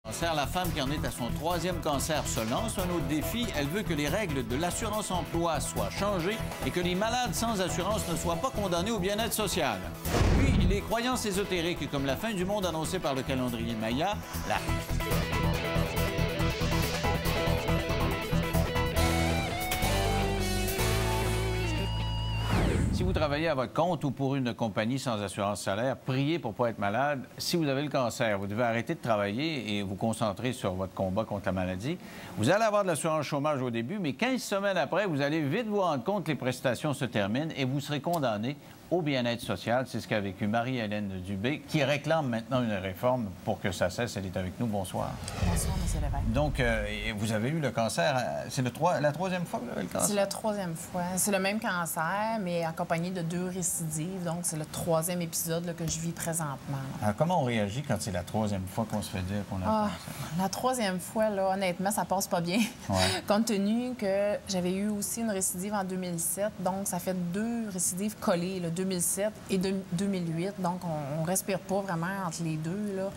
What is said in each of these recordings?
La femme qui en est à son 3e cancer se lance un autre défi. Elle veut que les règles de l'assurance-emploi soient changées et que les malades sans assurance ne soient pas condamnés au bien-être social. Puis, les croyances ésotériques comme la fin du monde annoncée par le calendrier Maya, la... Si vous travaillez à votre compte ou pour une compagnie sans assurance salaire, priez pour ne pas être malade. Si vous avez le cancer, vous devez arrêter de travailler et vous concentrer sur votre combat contre la maladie. Vous allez avoir de l'assurance chômage au début, mais 15 semaines après, vous allez vite vous rendre compte que les prestations se terminent et vous serez condamné au bien-être social. C'est ce qu'a vécu Marie-Hélène Dubé, qui réclame maintenant une réforme pour que ça cesse. Elle est avec nous. Bonsoir. Bonsoir, M. Lévesque. Donc, vous avez eu le cancer. C'est la 3e fois que vous avez le cancer? C'est la 3e fois. C'est le même cancer, mais accompagné de 2 récidives. Donc, c'est le 3e épisode là, que je vis présentement. Alors, comment on réagit quand c'est la 3e fois qu'on se fait dire qu'on a le cancer? La 3e fois, là, honnêtement, ça passe pas bien. Ouais. Compte tenu que j'avais eu aussi une récidive en 2007. Donc, ça fait 2 récidives collées, là, 2007 et 2008. Donc, on respire pas vraiment entre les deux, là.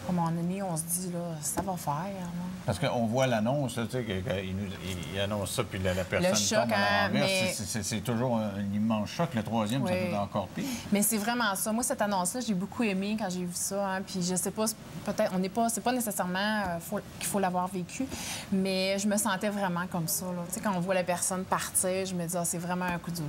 À un moment donné, on se dit, là, ça va faire. Là. Parce qu'on voit l'annonce, tu sais, qu'il annonce ça, puis la personne le choc, tombe à l'envers. Mais... C'est toujours un immense choc. Le 3e, oui. Ça peut être encore pire. Mais c'est vraiment ça. Moi, cette annonce-là, j'ai beaucoup aimé quand j'ai vu ça. Hein. Puis je sais pas, peut-être, on n'est pas... C'est pas nécessairement qu'il faut l'avoir vécu, mais je me sentais vraiment comme ça. Tu sais, quand on voit la personne partir, je me dis, c'est vraiment un coup dur.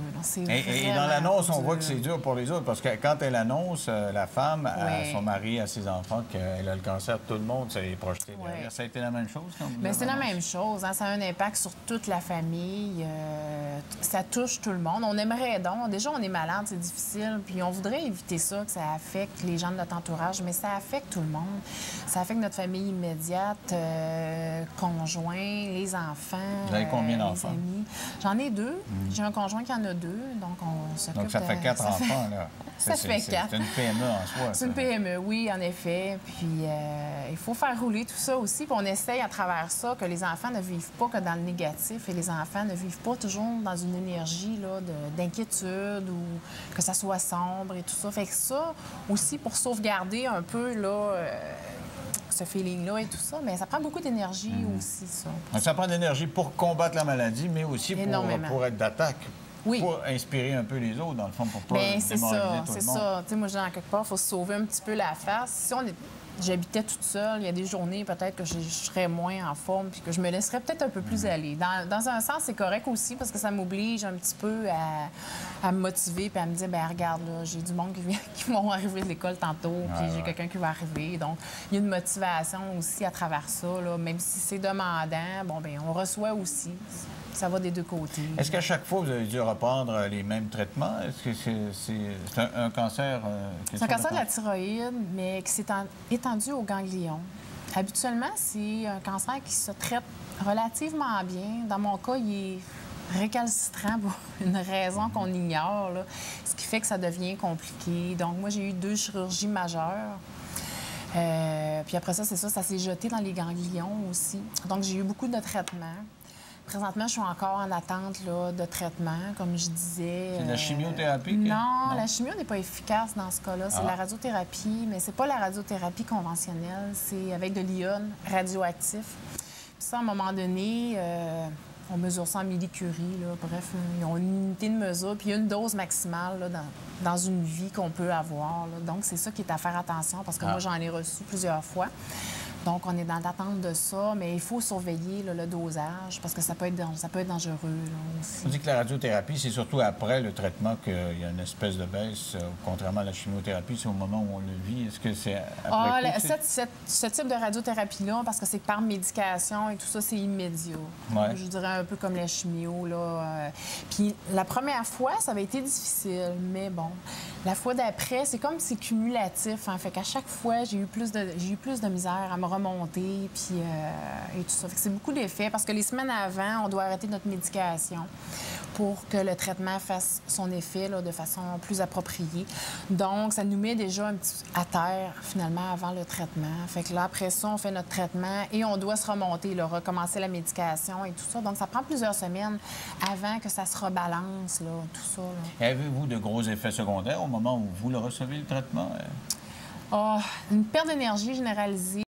Et dans l'annonce, on voit que c'est dur pour les autres, parce que quand elle annonce, la femme, à son mari, à ses enfants, qu'elle a le cancer, tout le monde s'est projeté derrière. Ça a été la même chose quand vous c'est la même chose. Hein? Ça a un impact sur toute la famille. Ça touche tout le monde. On aimerait donc. Déjà, on est malade, c'est difficile. Puis on voudrait éviter ça, que ça affecte les gens de notre entourage, mais ça affecte tout le monde. Ça affecte notre famille immédiate, conjoint, les enfants. Vous avez combien d'enfants? J'en ai 2. J'ai un conjoint qui en a 2. Donc, on s'occupe. Donc, ça fait 4 enfants, là. Ça fait 4. C'est une PME en soi. C'est une PME, oui, en effet. Puis il faut faire rouler tout ça aussi. Puis on essaye à travers ça que les enfants ne vivent pas que dans le négatif et les enfants ne vivent pas toujours dans une énergie d'inquiétude ou que ça soit sombre et tout ça. Fait que ça aussi, pour sauvegarder un peu là, ce feeling-là et tout ça, mais ça prend beaucoup d'énergie aussi, ça. Donc, ça prend de l'énergie pour combattre la maladie, mais aussi pour être d'attaque. Oui. Pour inspirer un peu les autres, dans le fond, pour pas c'est ça, tout le monde. c'est ça. Tu sais, moi, je dis, en quelque part, il faut se sauver un petit peu la face. Si j'habitais toute seule, il y a des journées peut-être que je serais moins en forme puis que je me laisserais peut-être un peu plus aller. Dans un sens, c'est correct aussi parce que ça m'oblige un petit peu à me motiver puis à me dire, bien, regarde, là, j'ai du monde qui vont arriver de l'école tantôt puis j'ai quelqu'un qui va arriver. Donc, il y a une motivation aussi à travers ça, là, même si c'est demandant. Bon, bien, on reçoit aussi. Ça va des deux côtés. Est-ce qu'à chaque fois, vous avez dû reprendre les mêmes traitements? Est-ce que c'est un cancer? C'est un cancer de la thyroïde, mais qui s'est étendu au ganglion. Habituellement, c'est un cancer qui se traite relativement bien. Dans mon cas, il est récalcitrant pour une raison qu'on ignore, là, ce qui fait que ça devient compliqué. Donc, moi, j'ai eu 2 chirurgies majeures. Puis après ça, c'est ça s'est jeté dans les ganglions aussi. Donc, j'ai eu beaucoup de traitements. Présentement, je suis encore en attente là, de traitement, comme je disais. C'est de la chimiothérapie? Non, la chimio n'est pas efficace dans ce cas-là. C'est la radiothérapie, mais c'est pas la radiothérapie conventionnelle. C'est avec de l'iode radioactif. Puis ça, à un moment donné, on mesure ça en millicurie. Là. Bref, ils ont une unité de mesure, puis il y a une dose maximale là, dans une vie qu'on peut avoir. Là. Donc, c'est ça qui est à faire attention, parce que moi, j'en ai reçu plusieurs fois. Donc, on est dans l'attente de ça, mais il faut surveiller là, le dosage parce que ça peut être dangereux là, aussi. On dit que la radiothérapie, c'est surtout après le traitement qu'il y a une espèce de baisse. Contrairement à la chimiothérapie, c'est au moment où on le vit. Est-ce que c'est après ce type de radiothérapie-là, parce que c'est par médication et tout ça, c'est immédiat. Ouais. Je dirais un peu comme la chimio. Là. Puis la première fois, ça avait été difficile, mais bon. La fois d'après, c'est comme c'est cumulatif. Hein. Fait qu'à chaque fois, j'ai eu plus de misère à me remonter, puis et tout ça. Fait que c'est beaucoup d'effets parce que les semaines avant, on doit arrêter notre médication pour que le traitement fasse son effet là, de façon plus appropriée. Donc, ça nous met déjà un petit à terre, finalement, avant le traitement. Fait que là, après ça, on fait notre traitement et on doit se remonter, là, recommencer la médication et tout ça. Donc, ça prend plusieurs semaines avant que ça se rebalance, là, tout ça. Là. Avez-vous de gros effets secondaires au moment où vous le recevez, le traitement? Une perte d'énergie généralisée.